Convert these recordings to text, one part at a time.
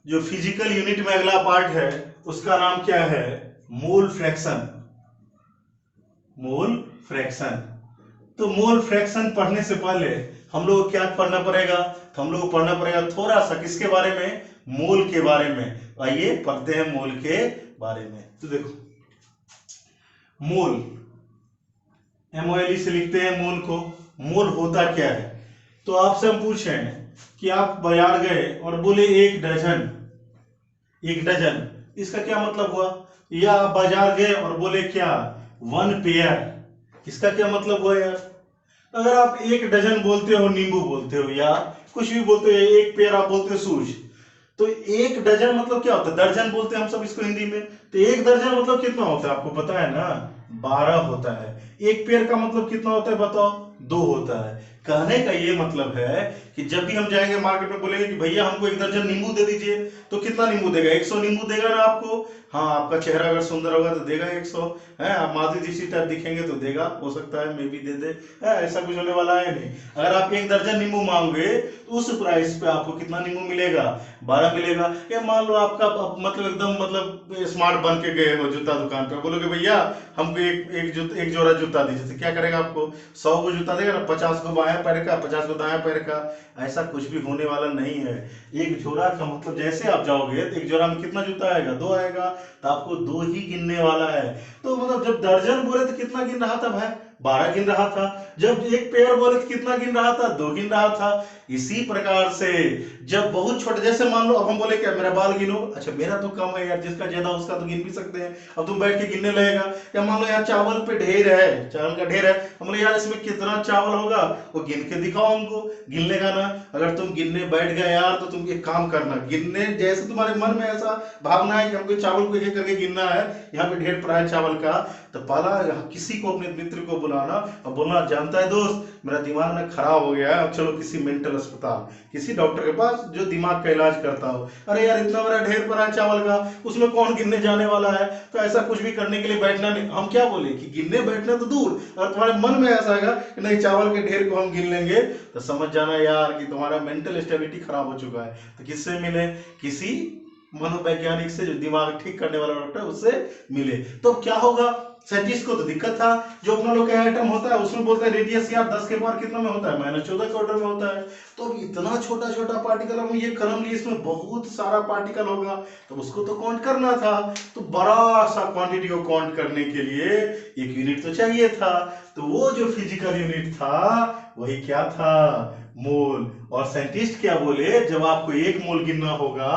जो physical unit में अगला पार्ट है उसका नाम क्या है? Mole fraction. Mole fraction. तो मोल फ्रैक्शन पढ़ने से पहले हम लोग को क्या पढ़ना पड़ेगा? तो हम लोग को पढ़ना पड़ेगा थोड़ा सा किसके बारे में? मोल के बारे में। आइए पढ़ते हैं मोल के बारे में। तो देखो, मोल MOLE से लिखते हैं मोल को। मोल होता क्या है? तो आपसे हम पूछें कि आप बाजार गए और बोले एक डजन, एक डजन, इसका क्या मतलब हुआ? या आप बाजार गए और बोले क्या? 1 पेयर, इसका क्या मतलब हुआ यार? अगर आप एक डजन बोलते हो, नींबू बोलते हो या कुछ भी बोलते हो, एक पेयर आप बोलते हो शूज, तो एक डजन मतलब क्या होता है? दर्जन बोलते हैं हम सब इसको हिंदी में। तो एक दर्जन मतलब कितना होता है आपको पता है ना? 12 होता है। एक पेयर का मतलब कितना होता है बताओ? 2 होता है। कहने का ये मतलब है कि जब भी हम जाएंगे मार्केट में, बोलेंगे कि भैया हमको एक दर्जन नींबू दे दीजिए, तो कितना नींबू देगा? 100 नींबू देगा ना आपको? हाँ, आपका चेहरा अगर सुंदर होगा तो देगा 100 है। आप माधुरी दीक्षित टाइप दिखेंगे तो देगा, हो सकता है मे भी दे दे है, ऐसा कुछ होने वाला है नहीं। अगर आप एक दर्जन नींबू मांगोगे तो उस प्राइस पे आपको कितना नींबू मिलेगा? 12 मिलेगा। या मान लो आपका मतलब एकदम मतलब स्मार्ट बन के गए हो जूता दुकान पे, बोलोगे भैया हमको एक जोड़ा जूता दीजिए, तो क्या करेगा आपको? 100 को जूता देगा ना, 50 को बाएं पैर का, 50 को दाएं पैर का। ऐसा कुछ भी होने वाला नहीं है। एक जोड़ा का मतलब जैसे आप जाओगे तो एक जोड़ा में कितना जूता आएगा? 2 आएगा, तो आपको 2 ही गिनने वाला है। तो मतलब जब दर्जन बोले तो कितना गिन रहा था भाई? 12 गिन रहा था। जब एक पेयर बोले तो कितना गिन रहा था? 2 गिन रहा था। इसी प्रकार से जब बहुत छोटे, जैसे मान लो अब हम बोले क्या मेरा बाल गिनो, अच्छा मेरा तो कम है यार, जिसका ज्यादा उसका तो गिन भी सकते हैं। अब तुम बैठ के गिनने लगेगा। या मान लो यार चावल पे ढेर है, चावल का ढेर है, हम बोले यार इसमें कितना चावल होगा, वो गिन के दिखाओ हमको, गिन लेगा ना। अगर तुम गिनने बैठ गए यार, तो तुम एक काम करना, गिनने जैसे तुम्हारे मन में ऐसा भावना है कि हमको चावल को एक एक करके गिनना है, यहाँ पे ढेर पड़ा है चावल का, तो पहला किसी को, अपने मित्र को बुलाना और बोलना, जानता है दोस्त मेरा दिमाग ना खराब हो गया है, अब चलो किसी मेंटल अस्पताल, किसी डॉक्टर के पास जो दिमाग का इलाज करता हो। अरे यार इतना बड़ा ढेर पड़ा है चावल का, उसमें कौन गिनने जाने वाला है? तो ऐसा कुछ भी करने के लिए बैठना नहीं। हम क्या बोले कि गिनने बैठना तो दूर, अगर तुम्हारे मन में ऐसा आएगा कि नहीं चावल के ढेर को हम गिन लेंगे, तो समझ जाना यार कि तुम्हारा मेंटल स्टेबिलिटी खराब हो चुका है। तो किससे मिले? किसी मनोवैज्ञानिक से, जो दिमाग ठीक करने वाला डॉक्टर, उससे मिले। तो क्या होगा? साइंटिस्ट को तो दिक्कत था, जो अपना लोग का एटम होता है उसमें बोलते हैं रेडियस यार 10 के पावर कितना में होता है? -14 के ऑर्डर में होता है। तो इतना छोटा छोटा पार्टिकल, हम ये कलम लिए इसमें बहुत सारा पार्टिकल होगा, तो उसको तो काउंट करना था। तो बड़ा सा क्वांटिटी को काउंट करने के लिए एक यूनिट तो चाहिए था। तो वो जो फिजिकल यूनिट था वही क्या था? मोल। और साइंटिस्ट क्या बोले, जब आपको एक मोल गिनना होगा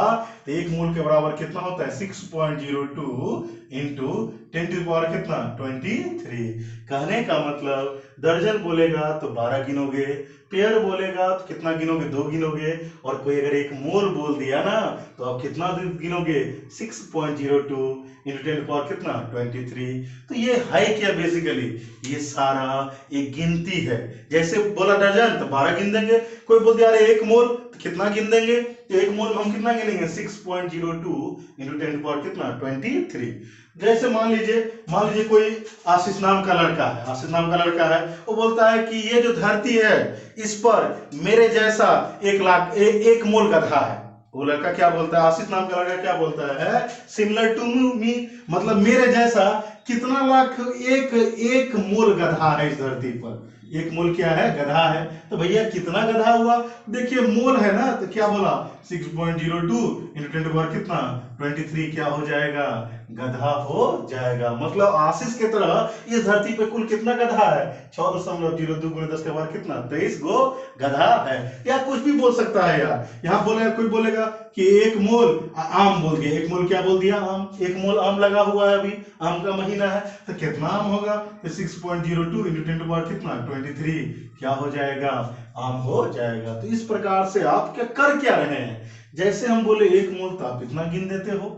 तो एक मोल के बराबर कितना होता है? 6.02 इंटू 10 टू पावर कितना? 23। कहने का मतलब दर्जन बोलेगा तो 12 गिनोगे, पेयर बोलेगा तो कितना गिनोगे? 2 गिनोगे। और कोई अगर एक मोल बोल दिया ना, तो आप कितना गिनोगे? 6.02 इंटू 10 पावर कितना? 23। तो ये है क्या बेसिकली? ये सारा एक गिनती है। जैसे बोला डजन तो 12 गिन देंगे, कोई बोल दिया अरे एक मोल तो कितना गिन देंगे? तो एक मोल हम कितना गिनेंगे? 6.02 इंटू 10 पावर कितना? 23। जैसे मान लीजिए कोई आशीष नाम का लड़का है, आशीष नाम का लड़का है, वो बोलता है कि ये जो धरती है इस पर मेरे जैसा 1 मोल गधा है। वो लड़का क्या बोलता है? आशीष नाम का लड़का क्या बोलता है? सिमिलर टू मी, मतलब मेरे जैसा कितना लाख, एक मोल गधा है इस धरती पर। एक मोल क्या है? गधा है। तो भैया कितना गधा हुआ? देखिए मोल है ना, तो क्या बोला? 6.02 इंटू 10 पावर कितना? 23। क्या हो जाएगा? गधा हो जाएगा। मतलब आशीष की तरह इस धरती पे कुल कितना गधा है? 6.02 गुणे 10 के पावर कितना? 23 गो गधा है। या कुछ भी बोल सकता है यार। यहाँ बोलेगा, कोई बोलेगा कि एक मोल आम बोल दिया, एक मोल क्या बोल दिया? आम। एक मोल आम लगा हुआ है, अभी आम का महीना है, तो कितना आम होगा? तो 6.02 इंटू 10 पावर कितना? 23। क्या हो जाएगा? आम हो जाएगा। तो इस प्रकार से आप क्या कर क्या रहे हैं? जैसे हम बोले एक मोल, तो आप इतना गिन देते हो,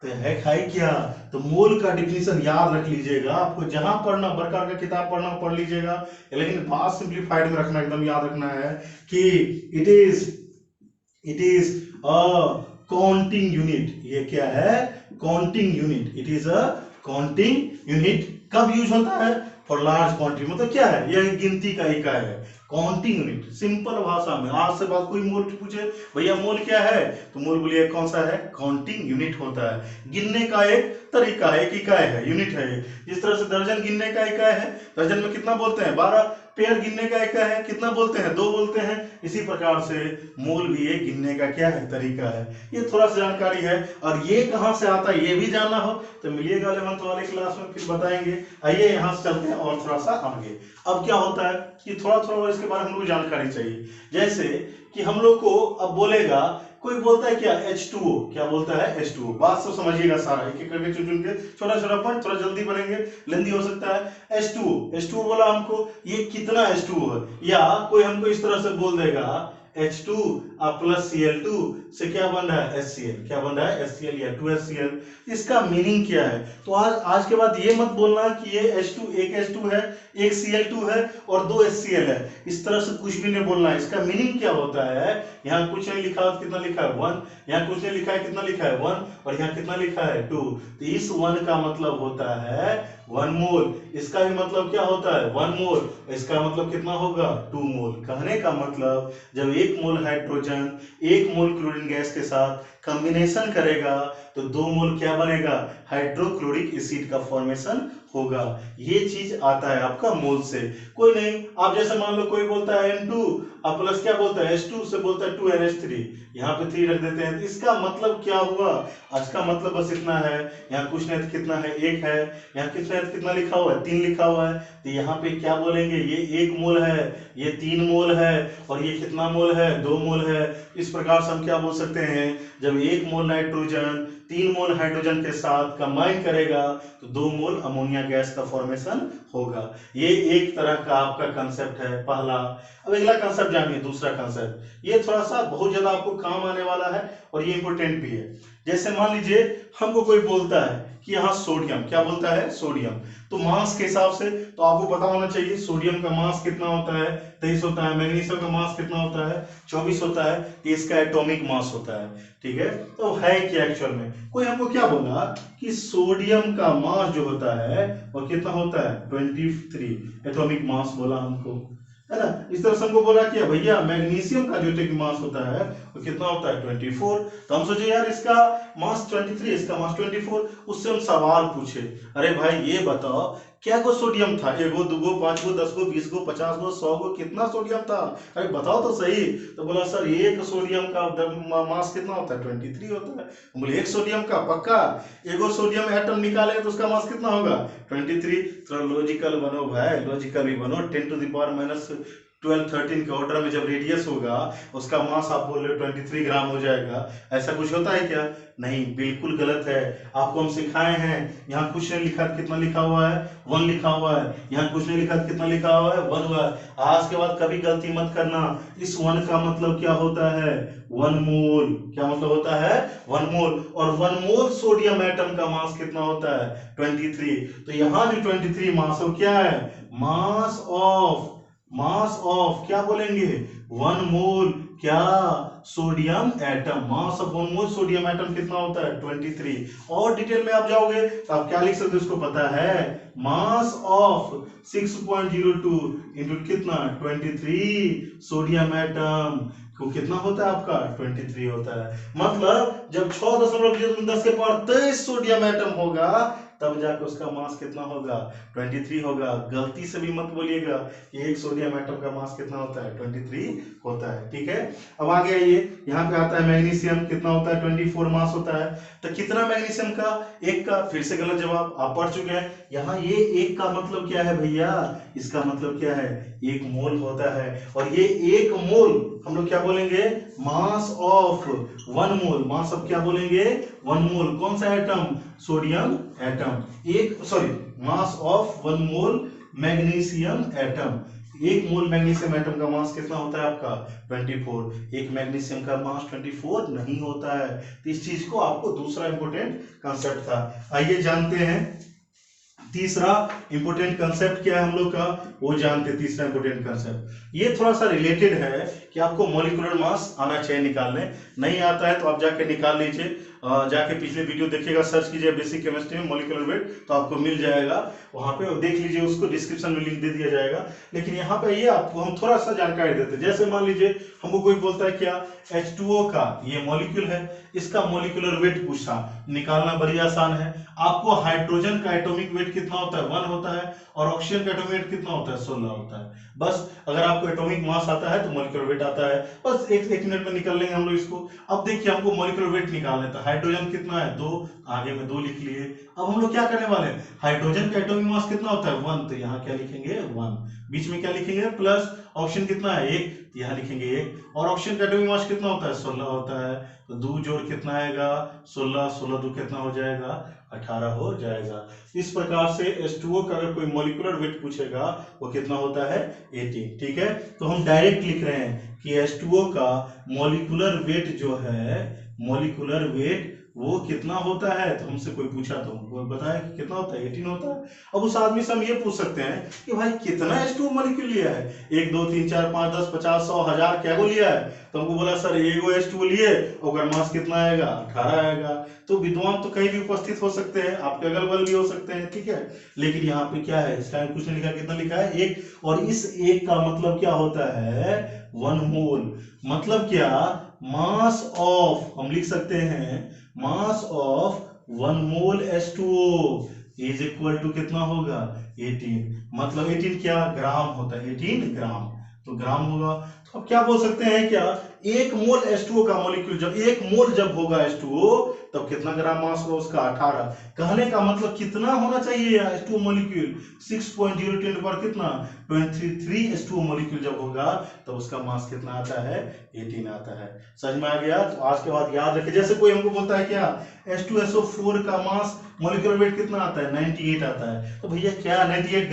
तो है खाई क्या? तो मोल का डिफिनीशन याद रख लीजिएगा। आपको जहां पढ़ना, बरकार का किताब पढ़ना पढ़ लीजिएगा, लेकिन बात सिंप्लीफाइड में रखना, एकदम याद रखना है कि it is a counting unit. ये क्या है? Counting unit. It is a counting unit. कब यूज होता है? फॉर लार्ज क्वांटिटी, मतलब क्या है? यह गिनती का इकाई है। Counting unit. सिंपल भाषा में आज से बात कोई मोल पूछे भैया मोल क्या है, तो मोल बोलिए कौन सा है, काउंटिंग यूनिट होता है। गिनने का एक तरीका है, एक इकाई है, यूनिट है। जिस तरह से दर्जन गिनने का इकाई है, दर्जन में कितना बोलते हैं 12, पेयर गिनने का इकाई है, कितना बोलते हैं 2 बोलते हैं। इसी प्रकार से मोल भी एक गिनने का क्या है, तरीका है। ये थोड़ा सा जानकारी है, और ये कहाँ से आता है ये भी जानना हो तो मिलिएगा 11th वाले क्लास में, फिर बताएंगे। आइए यहाँ से चलते हैं और थोड़ा सा आगे। अब क्या होता है कि थोड़ा थोड़ा इसके बारे में हम लोग जानकारी चाहिए। जैसे कि हम लोग को अब बोलेगा, कोई बोलता है क्या H2O, क्या बोलता है H2O। बात सब समझिएगा सारा, एक एक करके चुन चुन के, छोटा छोटा पॉइंट, थोड़ा जल्दी बनेंगे, लेंदी हो सकता है। H2O बोला हमको, ये कितना H2O है, या कोई हमको इस तरह से बोल देगा H2 प्लस Cl2 से क्या बन रहा है HCl, क्या बन रहा है HCl या 2HCl। इसका मीनिंग क्या है, तो आज के बाद ये मत बोलना कि ये H2 एक H2 है, एक Cl2 है और 2 HCl है, इस तरह से कुछ भी नहीं बोलना है। इसका मीनिंग क्या होता है, यहाँ कुछ नहीं लिखा है, कितना लिखा है 1, यहाँ कुछ नहीं लिखा है, कितना लिखा है 1, और यहाँ कितना लिखा है 2, तो इस 1 का मतलब होता है 1 मोल। इसका भी मतलब क्या होता है 1 मोल, इसका मतलब कितना होगा 2 मोल। कहने का मतलब जब 1 मोल हाइड्रोजन 1 मोल क्लोरीन गैस के साथ कॉम्बिनेशन करेगा तो 2 मोल क्या बनेगा, हाइड्रोक्लोरिक एसिड का फॉर्मेशन होगा। ये चीज आता है आपका मोल से। कोई नहीं, आप जैसे मान लो कोई बोलता है N2 अब प्लस क्या बोलता है H2 से बोलता है 2NH3, यहाँ पे 3 रख देते हैं, तो इसका मतलब क्या हुआ, आज का मतलब बस इतना है। यहाँ कुछ नहीं, कितना है 1 है, यहाँ कितना है, कितना लिखा हुआ है 3 लिखा हुआ है, तो यहाँ पे क्या बोलेंगे, ये 1 मोल है, ये 3 मोल है, और ये कितना मोल है 2 मोल है। इस प्रकार से हम क्या बोल सकते हैं, जब 1 मोल नाइट्रोजन 3 मोल हाइड्रोजन के साथ कंबाइन करेगा तो 2 मोल अमोनिया गैस का फॉर्मेशन होगा। ये एक तरह का आपका कंसेप्ट है पहला। अब अगला कंसेप्ट जानिए, दूसरा कंसेप्ट, ये थोड़ा सा बहुत ज्यादा आपको काम आने वाला है और ये इंपॉर्टेंट भी है। जैसे मान लीजिए हमको कोई बोलता है कि यहाँ सोडियम, क्या बोलता है सोडियम, तो मास के हिसाब से तो आपको पता होना चाहिए सोडियम का मास कितना होता है 23 होता है, मैग्नीशियम का मास कितना होता है 24 होता है, ये इसका एटॉमिक मास होता है। ठीक है, तो है क्या एक्चुअल में, कोई हमको क्या बोला कि सोडियम का मास जो होता है वो कितना होता है 23 एटॉमिक मास बोला हमको, है ना। इस तरह से हमको बोला कि भैया मैग्नीशियम का जो एटॉमिक मास होता है वो कितना होता है 24, तो हम सोचे यार इसका मास 23, इसका मास 24। उससे हम सवाल पूछे, अरे भाई ये बताओ क्या गो सोडियम था, 1 2 5 10 20 50 100 कितना सोडियम था, अरे बताओ तो सही। तो बोला सर एक सोडियम का मास कितना होता है 23 होता है। बोले एक सोडियम का पक्का, एगो सोडियम एटम निकाले तो उसका मास कितना होगा 23। थोड़ा लॉजिकल बनो भाई, लॉजिकल भी बनो। 10 टू द पावर -12 13 के ऑर्डर में जब रेडियस होगा उसका मास आप बोल रहे हो 23 ग्राम हो जाएगा, ऐसा कुछ होता है क्या, नहीं, बिल्कुल गलत है। आपको हम सिखाए हैं, यहाँ कुछ नहीं लिखा, कितना लिखा हुआ है 1 लिखा हुआ है, यहाँ कुछ नहीं लिखा, कितना लिखा हुआ है 1 हुआ है। आज के बाद कभी गलती मत करना, इस 1 का मतलब क्या होता है 1 मोल, क्या मतलब होता है 1 मोल, और 1 मोल सोडियम एटम का मास कितना होता है 23। तो यहाँ जो 23 मास हो क्या है, मास ऑफ क्या बोलेंगे 1 मोल क्या sodium atom, mass of 1 mole sodium atom कितना होता है 23। और डिटेल में आप जाओगे तो आप क्या लिख सकते हो, उसको पता है मास ऑफ 6.02 इंटू कितना 23 सोडियम एटम को कितना होता है आपका 23 होता है। मतलब जब 6.10 के पावर 23 सोडियम एटम होगा तब जाकर उसका मास कितना होगा 23 होगा। गलती से भी मत बोलिएगा कि एक सोडियम एटम का मास कितना होता है 23 होता है। ठीक है, अब आगे आइए, यहाँ पे आता है मैग्नीशियम कितना होता है 24 मास होता है। तो कितना मैग्नीशियम का, 1 का, फिर से गलत जवाब, आप पढ़ चुके हैं। यहाँ ये 1 का मतलब क्या है भैया, इसका मतलब क्या है 1 मोल होता है, और ये 1 मोल हम लोग क्या बोलेंगे मास ऑफ 1 मोल, मास ऑफ क्या बोलेंगे 1 मोल, कौन सा atom sodium atom, mass of 1 mole magnesium atom. 1 mole magnesium atom का मास कितना होता है आपका 24, एक मैग्नीशियम का मास 24 नहीं होता है। तो इस चीज को आपको दूसरा इंपोर्टेंट कंसेप्ट था। आइए जानते हैं तीसरा इंपोर्टेंट कंसेप्ट क्या है हम लोग का, वो जानते हैं। तीसरा इंपोर्टेंट कंसेप्ट ये थोड़ा सा रिलेटेड है कि आपको मॉलिक्यूलर मास आना चाहिए निकालने, नहीं आता है तो आप जाके निकाल लीजिए। जाके पिछले वीडियो देखिएगा, सर्च कीजिए बेसिक केमिस्ट्री में मॉलिक्यूलर वेट, तो आपको मिल जाएगा वहां पे, देख लीजिए, उसको डिस्क्रिप्शन में लिंक दे दिया जाएगा। लेकिन यहाँ पे ये आपको हम थोड़ा सा जानकारी देते हैं। जैसे मान लीजिए हमको कोई बोलता है क्या, H2O का ये मॉलिक्यूल है, इसका मॉलिक्यूलर वेट पूछा, निकालना बड़ी आसान है। आपको हाइड्रोजन का एटॉमिक वेट कितना होता है, 1 होता है, और ऑक्सीजन का एटॉमिक वेट कितना होता है, 16 होता है। बस अगर आपको एटॉमिक मास आता है तो मॉलिक्यूलर वेट आता है। बस एक मिनट में निकल लेंगे हम लोग इसको। अब देखिए हमको मॉलिक्यूलर वेट निकालना है, तो हाइड्रोजन कितना है, 2, आगे में 2 लिख लिए। अब हम लोग क्या करने वाले हैं, हाइड्रोजन का एटॉमिक मास कितना होता है, 1, तो यहाँ क्या लिखेंगे, 1, बीच में क्या लिखेंगे, प्लस ऑक्सीजन कितना है, 1, तो यहाँ लिखेंगे 1, और ऑक्सीजन का एटॉमिक मास कितना होता है, 16 होता है, तो 2 जोड़ कितना आएगा, 16, 16 2 कितना हो जाएगा, 18 हो जाएगा। इस प्रकार से H2O का अगर कोई मॉलिक्यूलर वेट पूछेगा वो कितना होता है, 18। ठीक है, तो हम डायरेक्ट लिख रहे हैं कि H2O का मॉलिक्यूलर वेट जो है, मॉलिक्यूलर वेट वो कितना होता है। तो हमसे कोई पूछा तो हमको बताया कि कितना होता है, 18 होता है। अब उस आदमी से हम ये पूछ सकते हैं कि भाई कितना H2O मॉलिक्यूल लिया है, 1 2 3 4 5 10 50 100 1000 क्या को लिया है। तो हमको बोला सर एगो H2O लिए, और मास कितना आएगा, 18 आएगा। तो विद्वान तो कहीं भी उपस्थित हो सकते हैं, आपके अगल बगल भी हो सकते हैं, ठीक है। लेकिन यहाँ पे क्या है, इसका कुछ नहीं लिखा, कितना लिखा है, 1, और इस 1 का मतलब क्या होता है, 1 मोल। मतलब क्या, मास ऑफ, हम लिख सकते हैं mass of 1 mole H2O is equal to कितना होगा, 18। मतलब 18 क्या, ग्राम होता है, 18 ग्राम, तो ग्राम होगा। तो अब क्या बोल सकते हैं, क्या 1 मोल H2O का मॉलिक्यूल, जब 1 मोल जब होगा H2O तब कितना ग्राम मास होगा उसका, 18। कहने का मतलब कितना होना चाहिए H2O मॉलिक्यूल, 6.010 पर कितना, 23 H2O मॉलिक्यूल जब होगा तो उसका मास कितना आता है, 18 आता है। समझ में आ गया। तो आज के बाद याद रखें, जैसे कोई हमको बोलता है क्या, H2SO4 का मास मॉलिक्यूलर वेट कितना आता है, 98 आता है। तो भैया क्या 98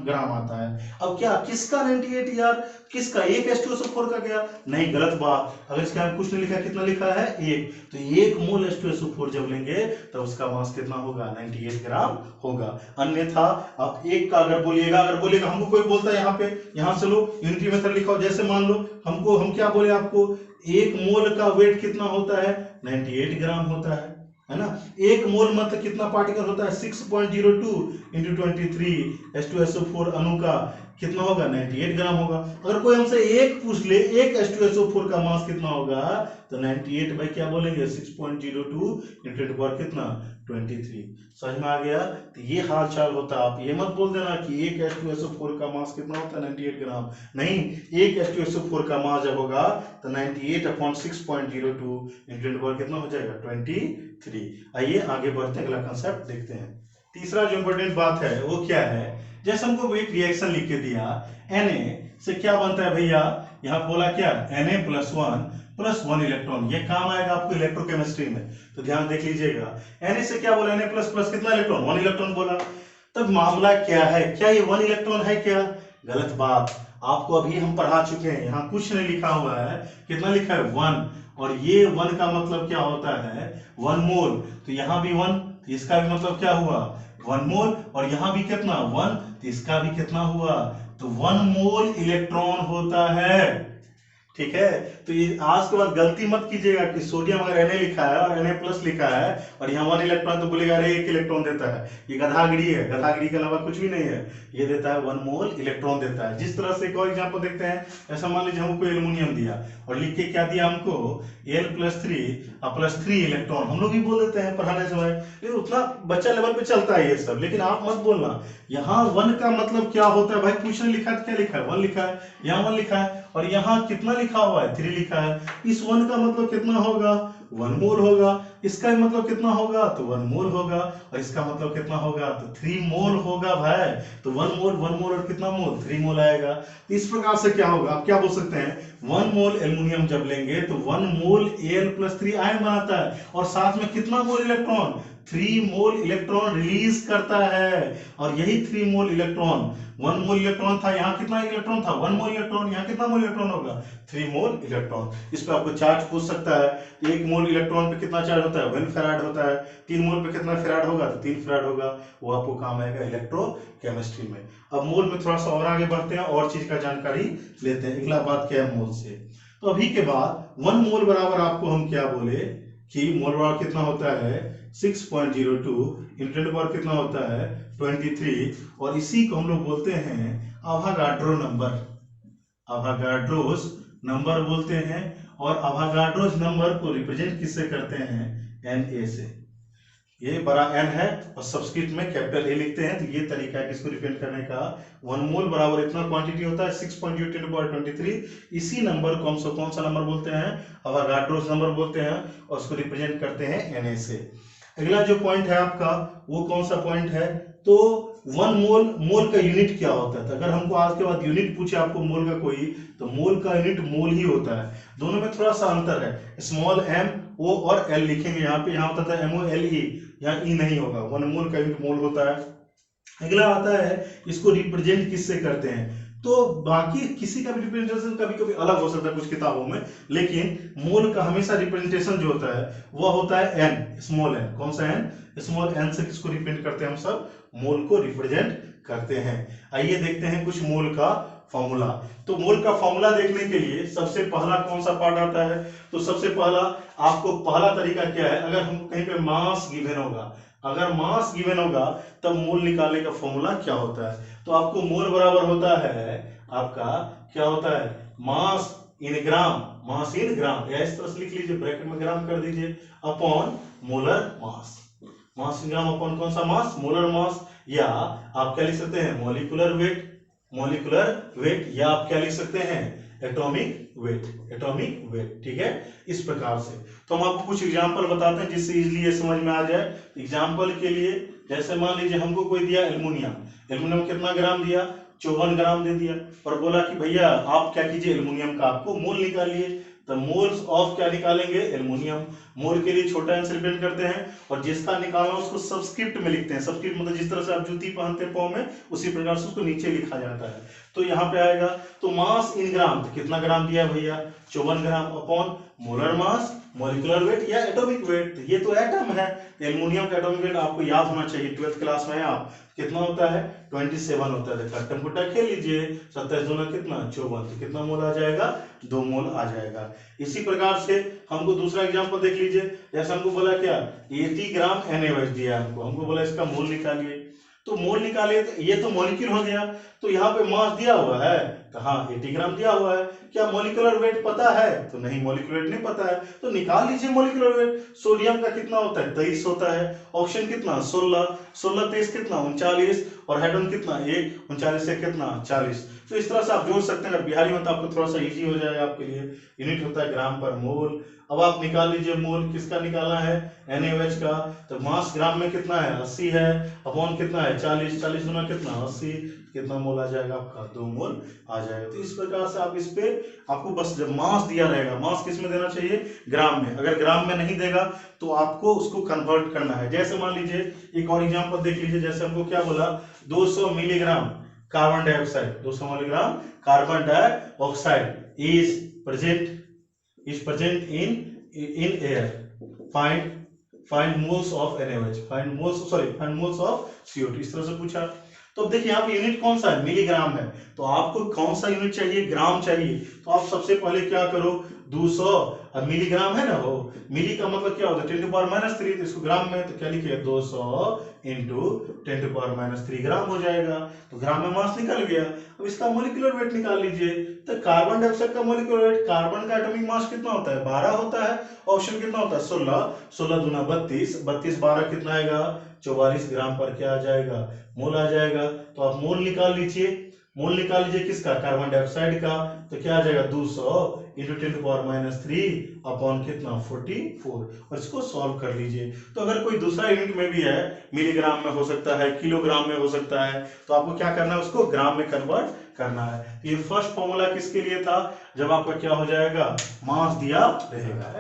ग्राम आता है। अब क्या, किसका 98 यार, किसका, एक H2SO4 का क्या, नहीं, गलत बात। अगर इसका कुछ नहीं लिखा, कितना लिखा है, 1, तो 1 मोल H2SO4 जब लेंगे तो उसका मास कितना होगा, 98 ग्राम होगा। अन्यथा आप 1 का अगर बोलिएगा, हमको कोई बोलता है यहाँ पे, यहाँ से लो यूनिटी मेथड लिखो। जैसे मान लो हम क्या बोले आपको, 1 मोल का वेट कितना होता है, 98 ग्राम होता है ना। 1 मोल मतलब कितना पार्टिकल होता है, 6.02 × 23 H2SO4 अणु का कितना होगा, 98 ग्राम होगा। अगर कोई हमसे 1 पूछ ले, 1 H2SO4 का मास कितना होगा, तो 98 भाई क्या बोलेंगे, 6.02 × 10 पावर कितना, 23। समझ में आ गया। तो ये हाल चाल होता है। आप ये मत बोल देना कि 1 H2SO4 का मास कितना होता है, 98 ग्राम। नहीं, 1 H2SO4 का मास जब होगा तो 98/6.02 × 10 पावर कितना हो जाएगा, 23। आइए आगे बढ़ते हैं, अगला कंसेप्ट देखते हैं। तीसरा जो इंपॉर्टेंट बात है वो क्या है, जैसे हमको एक रिएक्शन लिख के दिया, Na से क्या बनता है भैया, यहाँ बोला क्या, Na+1 इलेक्ट्रॉन। ये काम आएगा आपको इलेक्ट्रोकेमिस्ट्री में, तो ध्यान देख लीजिएगा। Na से क्या बोला, Na++ कितना इलेक्ट्रॉन, 1 इलेक्ट्रॉन बोला। तब मामला क्या है, क्या ये 1 इलेक्ट्रॉन है क्या, गलत बात। आपको अभी हम पढ़ा चुके हैं, यहाँ कुछ नहीं लिखा हुआ है, कितना लिखा है, 1, और ये 1 का मतलब क्या होता है, 1 मोल। तो यहाँ भी 1, तो इसका भी मतलब क्या हुआ, 1 मोल, और यहाँ भी कितना, 1, तो इसका भी कितना हुआ, तो 1 मोल इलेक्ट्रॉन होता है। ठीक है, तो ये आज के बाद गलती मत कीजिएगा कि सोडियम अगर Na लिखा है और Na+ लिखा है और यहाँ 1 इलेक्ट्रॉन, तो बोलेगा अरे 1 इलेक्ट्रॉन देता है, ये गधागिरी है। गधागिरी के अलावा कुछ भी नहीं है, ये देता है 1 मोल इलेक्ट्रॉन देता है। जिस तरह से एक और एग्जांपल देखते हैं, ऐसा मान लीजिए हमको एल्युमिनियम दिया और लिख के क्या दिया हमको, Al+3 इलेक्ट्रॉन। हम लोग भी बोल देते हैं पढ़ाने समय, लेकिन उतना बच्चा लेवल पे चलता है ये सब, लेकिन आप मत बोलना। यहाँ 1 का मतलब क्या होता है भाई, कुछ नहीं लिखा है, क्या लिखा है, 1 लिखा है, यहाँ 1 लिखा है, और यहाँ कितना लिखा हुआ है, 3 लिखा है। इस 1 का मतलब कितना होगा, 1 मोल होगा। इसका मतलब कितना होगा, तो 1 मोल होगा, और इसका मतलब कितना होगा, तो 3 मोल होगा भाई। तो 1 मोल और कितना मोल, 3 मोल आएगा। तो इस प्रकार से क्या होगा, आप क्या बोल सकते हैं, 1 मोल एल्युमिनियम जब लेंगे तो 1 मोल Al+3 आयन बनाता है, और साथ में कितना मोल इलेक्ट्रॉन, 3 मोल इलेक्ट्रॉन रिलीज करता है। और यही 3 मोल इलेक्ट्रॉन, 1 मोल इलेक्ट्रॉन था, यहाँ कितना इलेक्ट्रॉन था, 1 मोल इलेक्ट्रॉन, यहाँ कितना मोल इलेक्ट्रॉन होगा, 3 मोल इलेक्ट्रॉन। इस पे आपको चार्ज पूछ सकता है, 1 मोल इलेक्ट्रॉन पे कितना चार्ज होता है, 1 फैराड होता है। 3 मोल पे कितना फैराड होगा, तो 3 फैराड होगा। वो आपको काम आएगा इलेक्ट्रोकेमिस्ट्री में। अब मोल में थोड़ा सा और आगे बढ़ते हैं, और चीज का जानकारी लेते हैं। अगला बात क्या है मोल से, तो अभी के बाद 1 मोल बराबर आपको हम क्या बोले, कि मोल बराबर कितना होता है 6.02 इंटू 10 पावर कितना होता है 23, और इसी को हम लोग बोलते हैं अवागाड्रो नंबर, अवागाड्रोस नंबर बोलते हैं। और अवागाड्रोस नंबर को रिप्रेजेंट किससे करते हैं, Na से। ये बड़ा N है और सबस्क्रिप्ट में कैपिटल A लिखते हैं, तो ये तरीका है इसको रिप्रेजेंट करने का। 1 मोल बराबर इतना क्वांटिटी होता है 6.02 इसी नंबर को हम सब कौन सा नंबर बोलते हैं, अवागाड्रोस नंबर बोलते हैं, और उसको रिप्रेजेंट करते हैं Na से। अगला जो पॉइंट है आपका वो कौन सा पॉइंट है, तो 1 मोल, मोल का यूनिट क्या होता है। तो अगर हमको आज के बाद यूनिट पूछे आपको मोल का कोई, तो मोल का यूनिट मोल ही होता है। दोनों में थोड़ा सा अंतर है, स्मॉल m O और L लिखेंगे यहाँ पे, यहाँ होता था MOLE, यहाँ E नहीं होगा। 1 मोल का यूनिट मोल होता है। अगला आता है इसको रिप्रेजेंट किससे करते हैं, तो बाकी किसी का भी रिप्रेजेंटेशन कभी कभी अलग हो सकता है कुछ किताबों में, लेकिन मोल का हमेशा रिप्रेजेंटेशन जो होता है वह होता है n, स्मॉल n। कौन सा n, स्मॉल n से किसको रिप्रेजेंट करते हैं, हम सब मोल को रिप्रेजेंट करते हैं। आइए देखते हैं कुछ मोल का फॉर्मूला। तो मोल का फॉर्मूला देखने के लिए सबसे पहला कौन सा पार्ट आता है, तो सबसे पहला आपको पहला तरीका क्या है, अगर हमको कहीं पे मास गिवन होगा, अगर मास गिवन होगा तब मोल निकालने का फॉर्मूला क्या होता है। तो आपको मोल बराबर होता है आपका क्या होता है, मास इन ग्राम, मास इन ग्राम, या इस तरह से लिख लीजिए, ब्रैकेट में ग्राम कर दीजिए, अपॉन मोलर मास। मास इन ग्राम अपॉन कौन सा मास, मोलर मास। या आप क्या लिख सकते हैं, मॉलिक्यूलर वेट, मॉलिक्यूलर वेट, या आप क्या लिख सकते हैं, एटॉमिक वेट, एटॉमिक वेट। ठीक है, इस प्रकार से। तो हम आपको कुछ एग्जांपल बताते हैं जिससे इजीली ये समझ में आ जाए। एग्जांपल के लिए जैसे मान लीजिए हमको कोई दिया एल्युमिनियम, एल्युमिनियम कितना ग्राम दिया, 54 ग्राम दे दिया, और बोला कि भैया आप क्या कीजिए, एल्युमिनियम का आपको मोल निकालिए। तो मोल्स ऑफ क्या निकालेंगे, एल्युमिनियम। मोल के लिए छोटा एन से रिप्रेजेंट करते हैं, और जिसका निकालना उसको सबस्क्रिप्ट में लिखते हैं। सबस्क्रिप्ट मतलब जिस तरह से आप जूती पहनते हैं पाँव में, उसी प्रकार से उसको नीचे लिखा जाता है। तो यहाँ पे आएगा, तो मास इन ग्राम, तो कितना ग्राम दिया भैया 54 gram, upon molar mass, molecular weight या एटॉमिक वेट। ये तो एटम है, एल्युमिनियम का एटॉमिक वेट आपको याद होना चाहिए, 12th क्लास में है आप, कितना होता है 27 होता है। कट्टम कुट्टा खेल लीजिए, 27 दूना कितना 54, तो कितना मोल आ जाएगा, 2 मोल आ जाएगा। इसी प्रकार से हमको दूसरा एग्जांपल देख लीजिए, जैसे हमको बोला क्या 80 ग्राम NaOH दिया हमको बोला इसका मोल निकालिए। तो मोल निकालिए, तो ये तो मॉलिक्यूल हो गया, तो यहाँ पे मास दिया हुआ है, तो हाँ 80 ग्राम दिया हुआ है। क्या मॉलिक्यूलर वेट पता है, तो नहीं, मॉलिक्यूलर वेट नहीं पता है, तो निकाल लीजिए मॉलिक्यूलर वेट। सोडियम का कितना होता है 23 होता है, ऑक्सीजन कितना 16, 16 23 कितना 39, और हाइड्रोजन कितना 1, 39 से कितना 40। तो इस तरह से आप जोड़ सकते हैं, अगर बिहारी में तो आपको थोड़ा सा इजी हो जाएगा आपके लिए। यूनिट होता है ग्राम पर मोल। अब आप निकाल लीजिए मोल, किसका निकालना है, NaOH का। तो मास ग्राम में कितना है 80 है, अपॉन कितना है 40, 40 गुना कितना 80, कितना मोल आ जाएगा आपका 2 मोल आ जाएगा। तो इस प्रकार से आप इस पे आपको बस जब मास दिया रहेगा, मास किस में देना चाहिए, ग्राम में। अगर ग्राम में नहीं देगा तो आपको उसको कन्वर्ट करना है। जैसे मान लीजिए एक और एग्जांपल देख लीजिए, जैसे हमको क्या बोला 200 milligram carbon dioxide, 200 milligram carbon dioxide is present in air. Find moles of NaOH, find moles of CO2, इस तरह से पूछा। तो अब देखिए यहाँ पे यूनिट कौन सा है, मिलीग्राम है, तो आपको कौन सा यूनिट चाहिए, ग्राम चाहिए। तो आप सबसे पहले क्या करो, 200, अब मिलीग्राम है ना, हो मिली का मतलब क्या होता है 10⁻³ तो इसको ग्राम में तो क्या लिखिए 200 इंटू 10⁻³ ग्राम हो जाएगा। तो ग्राम में मास निकल गया। अब इसका मॉलिक्यूलर वेट निकाल लीजिए। तो कार्बन डाइऑक्साइड का मॉलिक्यूलर वेट, कार्बन का एटॉमिक मास कितना होता है 12 होता है, ऑक्सीजन कितना होता है 16, 16 दूना 32, 32 12 कितना आएगा 44 ग्राम पर क्या आ जाएगा, मोल आ जाएगा। तो आप मोल निकाल लीजिए, मोल निकाल लीजिए किसका, कार्बन डाइऑक्साइड का। तो क्या आ जाएगा 200 इंटू 10⁻³ अपॉन कितना 44, और इसको सॉल्व कर लीजिए। तो अगर कोई दूसरा यूनिट में भी है, मिलीग्राम में हो सकता है, किलोग्राम में हो सकता है, तो आपको क्या करना है, उसको ग्राम में कन्वर्ट करना है। ये फर्स्ट फॉर्मूला किसके लिए था, जब आपका क्या हो जाएगा, मास दिया रहेगा।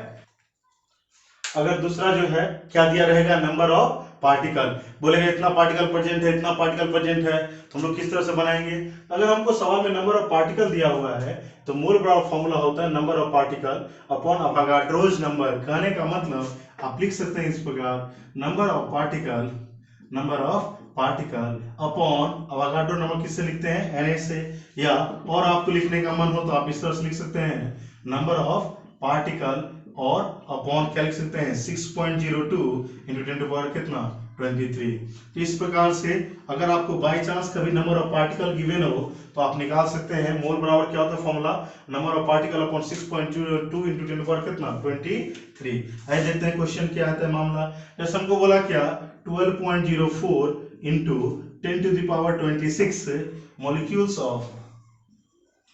अगर दूसरा जो है क्या दिया रहेगा, नंबर ऑफ पार्टिकल, बोलेंगे इतना पार्टिकल प्रेजेंट है, इतना पार्टिकल प्रेजेंट है, तो हम लोग किस तरह से बनाएंगे। अगर हमको सवाल में नंबर ऑफ पार्टिकल दिया हुआ है तो मोल बराबर फॉर्मूला होता है number of particle upon Avogadro's number. कहने का मतलब आप लिख सकते हैं इस प्रकार, number of particle upon Avogadro number किससे लिखते हैं, Na से। या और आपको लिखने का मन हो तो आप इस तरह से लिख सकते हैं, नंबर ऑफ पार्टिकल और अपॉन क्या लिख सकते हैं 6.02 इंटू 10 टू पावर कितना 23। तो इस प्रकार से अगर आपको बाय चांस कभी नंबर ऑफ पार्टिकल गिवन हो तो आप निकाल सकते हैं मोल बराबर क्या होता है formula number of particle upon 6.02 into 10 to power कितना 23। आइए देखते हैं क्वेश्चन क्या आता है मामला। जैसे हमको बोला क्या 12.04 into 10 to the power 26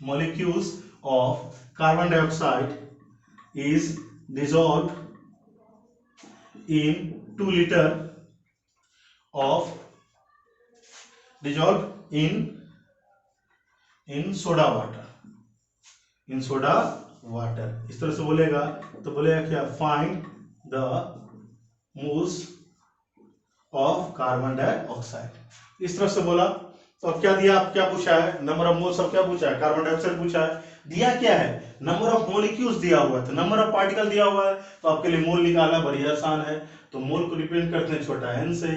molecules of carbon dioxide is dissolved in 2 liter of dissolved in soda water इस तरह से बोलेगा तो बोलेगा क्या find the moles of carbon dioxide. इस तरह से बोला तो अब क्या दिया आप क्या पूछा है नंबर ऑफ मोल्स ऑफ क्या पूछा है कार्बन डाइऑक्साइड पूछा है। दिया क्या है नंबर ऑफ मॉलिक्यूल्स दिया हुआ है नंबर ऑफ पार्टिकल दिया हुआ है तो आपके लिए मोल निकालना बड़ी आसान है। तो मोल को रिप्रेजेंट करते हैं छोटा n से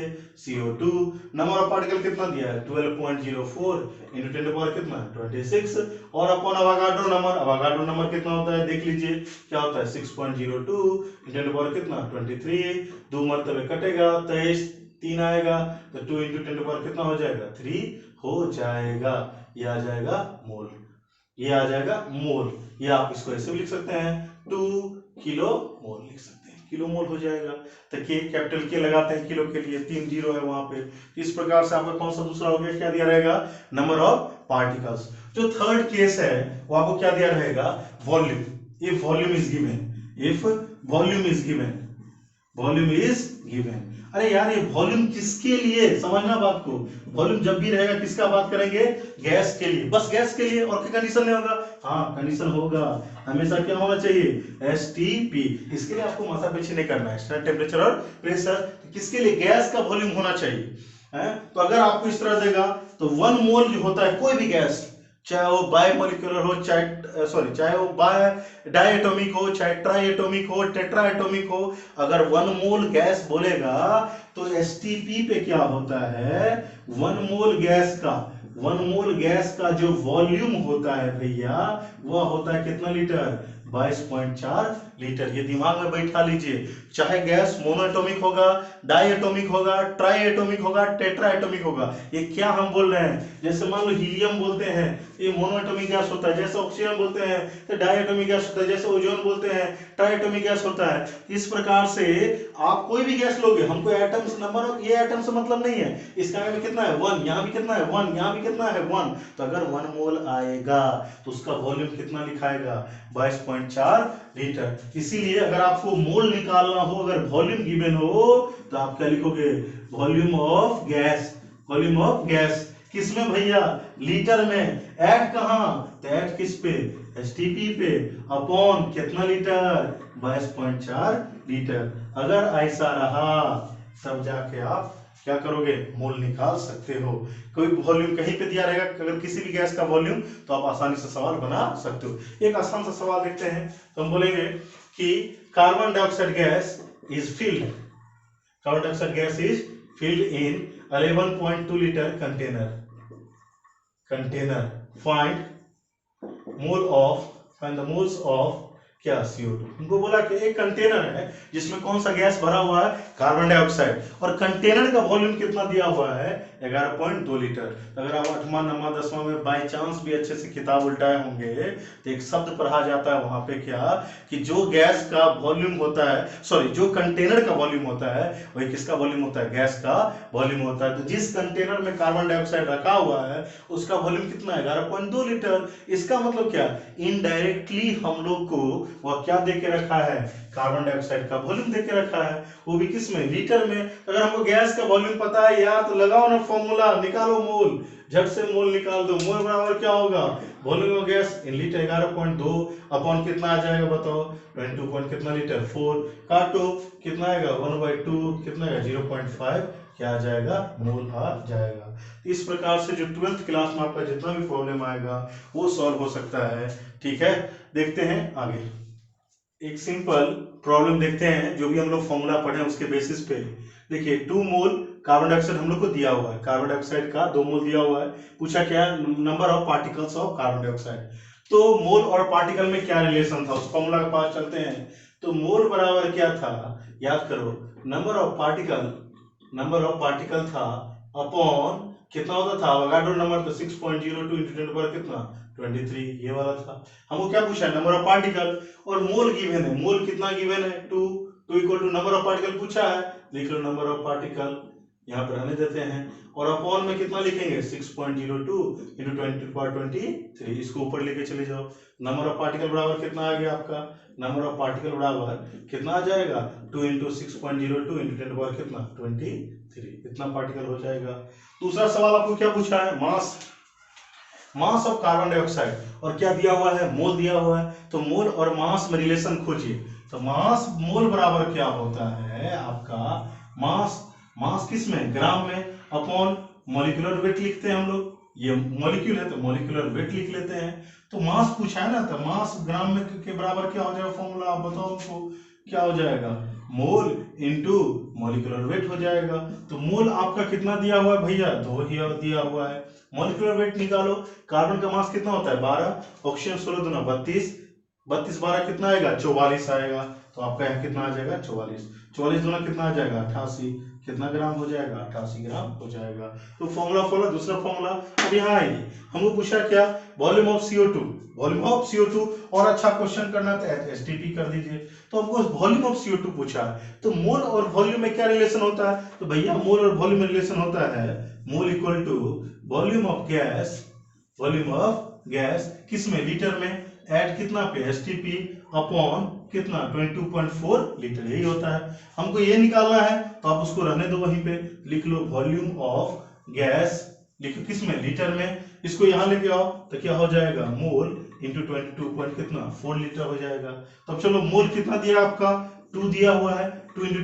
CO2 नंबर ऑफ पार्टिकल कितना दिया है 12.04 इंटू 10 टू पावर कितना 26 और अपॉन अवागाड्रो नंबर कितना होता है देख लीजिए क्या होता है 6.02 इंटू 10 टू पावर कितना 23 दो मरतबे कटेगा 23 3 आएगा तो 2 इंटू 10 टू पावर कितना हो जाएगा 3 हो जाएगा। ये आ जाएगा मोल ये आ जाएगा मोल। ये आप इसको ऐसे भी लिख सकते हैं 2 किलो मोल लिख सकते हैं किलो मोल हो जाएगा। तो के कैपिटल के लगाते हैं किलो के लिए 3 जीरो है वहां पे। इस प्रकार से आपका कौन सा दूसरा हो गया क्या दिया रहेगा नंबर ऑफ पार्टिकल्स। जो थर्ड केस है वो आपको क्या दिया रहेगा volume. If volume is given अरे यार ये वॉल्यूम किसके लिए समझना बात को। वॉल्यूम जब भी रहेगा किसका बात करेंगे गैस के लिए बस गैस के लिए और क्या कंडीशन नहीं होगा हाँ कंडीशन होगा हमेशा क्या होना चाहिए STP। इसके लिए आपको माथापेची नहीं करना है स्टैंडर्ड टेम्परेचर और प्रेशर किसके लिए गैस का वॉल्यूम होना चाहिए है। तो अगर आपको इस तरह देगा तो 1 मोल जो होता है कोई भी गैस चाहे वो बायोमोलिक्यूलर हो चाहे वो डायएटॉमिक हो चाहे ट्राइएटॉमिक हो टेट्राएटॉमिक हो अगर 1 मोल गैस बोलेगा तो STP पे क्या होता है 1 मोल गैस का जो वॉल्यूम होता है भैया वह होता है कितना लीटर 22.4 लीटर। ये दिमाग में बैठा लीजिए चाहे गैस मोनोएटॉमिक होगा डायएटॉमिक होगा ट्राइएटॉमिक होगा टेट्राएटॉमिक होगा। ये क्या हम बोल रहे हैं जैसे मान लो हीलियम बोलते हैं ये मोनोएटॉमिक गैस होता है जैसे ऑक्सीजन बोलते हैं तो डायएटॉमिक गैस होता है जैसे ओजोन बोलते हैं ट्राइएटॉमिक गैस होता है। इस प्रकार से आप कोई भी गैस लोगे हमको एटम्स नंबर ऑफ ये एटम से मतलब नहीं है इसका में कितना है 1 यहाँ भी कितना है 1 यहाँ भी कितना है 1 तो अगर 1 मोल आएगा तो उसका वॉल्यूम कितना लिखाएगा 22.4 लीटर। इसीलिए अगर आपको मोल निकालना हो अगर वॉल्यूम गिवन हो तो आप क्या लिखोगे वॉल्यूम ऑफ गैस किसमें भैया लीटर में ऐड कहां तो ऐड किस पे STP पे अपॉन कितना लीटर 22.4 लीटर। अगर ऐसा रहा तब जाके आप क्या करोगे मोल निकाल सकते हो। कोई वॉल्यूम कहीं पे दिया रहेगा अगर किसी भी गैस का वॉल्यूम तो आप आसानी से सवाल बना सकते हो। एक आसान सा सवाल देखते हैं तो हम बोलेंगे कि carbon dioxide gas is filled in 11.2 liter container find the moles of क्या CO2। उनको बोला कि एक कंटेनर है जिसमें कौन सा गैस भरा हुआ है कार्बन डाइऑक्साइड और कंटेनर का वॉल्यूम कितना दिया हुआ है 11.2 लीटर। अगर आप 8वां 9वां 10वां में बाय चांस भी अच्छे से किताब उल्टाए होंगे तो एक शब्द पढ़ा जाता है वहां पे क्या कि जो गैस का वॉल्यूम होता है जो कंटेनर का वॉल्यूम होता है वही किसका वॉल्यूम होता है गैस का वॉल्यूम होता है। तो जिस कंटेनर में कार्बन डाइऑक्साइड रखा हुआ है उसका वॉल्यूम कितना है 11.2 लीटर। इसका मतलब क्या इनडायरेक्टली हम लोग को वह क्या दे के रखा है कार्बन डाइऑक्साइड का वॉल्यूम दे के रखा है वो भी किस में लीटर में। अगर हमको गैस का वॉल्यूम पता है यार तो लगाओ ना फॉर्मूला निकालो मोल झट से मोल निकाल दो। मोल बराबर क्या होगा volume of gas in litre 11.2 upon कितना आ जाएगा बताओ 22 पॉइंट कितना लीटर 4 काटो कितना आएगा 1/2 कितना आएगा 0.5 क्या आ जाएगा मोल आ जाएगा। इस प्रकार से जो 12th क्लास में आपका जितना भी प्रॉब्लम आएगा वो सॉल्व हो सकता है। ठीक है देखते हैं आगे एक सिंपल प्रॉब्लम देखते हैं जो भी हम लोग फॉर्मूला पढ़े उसके बेसिस पे। देखिए 2 मोल कार्बन डाइऑक्साइड हम लोग को दिया हुआ है कार्बन डाइऑक्साइड का 2 मोल दिया हुआ है पूछा क्या number of particles of carbon dioxide. तो मोल और पार्टिकल में क्या रिलेशन था उस फॉर्मूला के पास चलते हैं। तो मोल बराबर क्या था, याद करो, नंबर ऑफ पार्टिकल था अपॉन कितना होता था, अवोगाड्रो नंबर, तो 6.02 इंटू 10 पर कितना 23, ये वाला था। हमको क्या पूछा है, नंबर ऑफ पार्टिकल, और मोल गिवन है, मोल कितना गिवन है 2 equal to number of particle पूछा है, लिख लो नंबर ऑफ पार्टिकल, यहाँ पर रहने देते हैं, और अपॉन में कितना लिखेंगे 6.02 इंटू 10⁻23, इसको ऊपर लेके चले जाओ। नंबर ऑफ पार्टिकल बराबर कितना आ गया आपका, नंबर ऑफ पार्टिकल बराबर कितना आ जाएगा 2 इंटू 6.02 इंटू 10 कितना 23, इतना पार्टिकल हो जाएगा। दूसरा सवाल आपको क्या पूछा है, मास ऑफ कार्बन डाइऑक्साइड, और क्या दिया हुआ है, मोल दिया हुआ है, तो मोल और मास में रिलेशन खोजिए। तो मास मोल बराबर क्या होता है आपका, मास किस में, ग्राम में, अपॉन मॉलिक्यूलर वेट लिखते हैं हम लोग, ये मॉलिक्यूल है तो मॉलिक्यूलर वेट लिख लेते हैं। तो मास पूछा है ना, तो मास ग्राम में के बराबर क्या हो जाएगा, फॉर्मूला आप बताओ हमको क्या हो जाएगा, मोल इनटू मॉलिक्यूलर वेट हो जाएगा। तो मोल आपका कितना दिया हुआ है भैया, 2 ही दिया हुआ है। मॉलिक्यूलर वेट निकालो, कार्बन का मास कितना होता है 12, ऑक्सीजन 16 दूना 32, 32 12 कितना आएगा 44 आएगा, तो आपका यहाँ कितना आ जाएगा 44, 44 दूना कितना आ जाएगा 88, कितना ग्राम हो जाएगा 88 ग्राम हो जाएगा। तो फॉर्मूला फॉलो, दूसरा फॉर्मूला अब यहाँ आइए, हमको पूछा क्या, वॉल्यूम ऑफ CO2, और अच्छा क्वेश्चन करना तो STP कर दीजिए। तो हमको वॉल्यूम ऑफ CO2 पूछा है, तो मोल और वॉल्यूम में क्या रिलेशन होता है, तो भैया मोल और वॉल्यूम में रिलेशन होता है mole equal to volume of gas किस में, लीटर में, ऐड कितना पे STP अपॉन कितना 22.4 लीटर, यही होता है। हमको ये निकालना है तो आप उसको रहने दो वहीं पे, लिख लो वॉल्यूम ऑफ गैस, लिखो किस में, लीटर में, इसको यहाँ लेके आओ तो क्या हो जाएगा, मोल इंटू 22.4 लीटर हो जाएगा। तब चलो मोल कितना दिया आपका 2 दिया हुआ है, 2 इंटू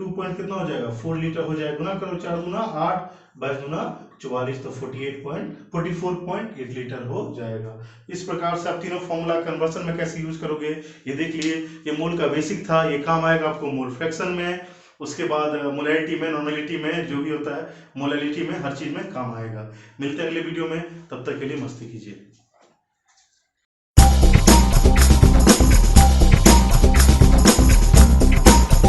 22 कितना हो जाएगा 4 लीटर हो जाएगा, गुना करो 4 दूना 8, 22 दूना 44, तो 44.8 लीटर हो जाएगा। इस प्रकार से आप तीनों फॉर्मूला कन्वर्सन में कैसे यूज करोगे ये देख लिए। ये मोल का बेसिक था, ये काम आएगा आपको मोल फ्रैक्शन में, उसके बाद मोलैलिटी में, नॉर्मेलिटी में, जो भी होता है मोलैलिटी में, हर चीज में काम आएगा। मिलते हैं अगले वीडियो में, तब तक के लिए मस्ती कीजिए।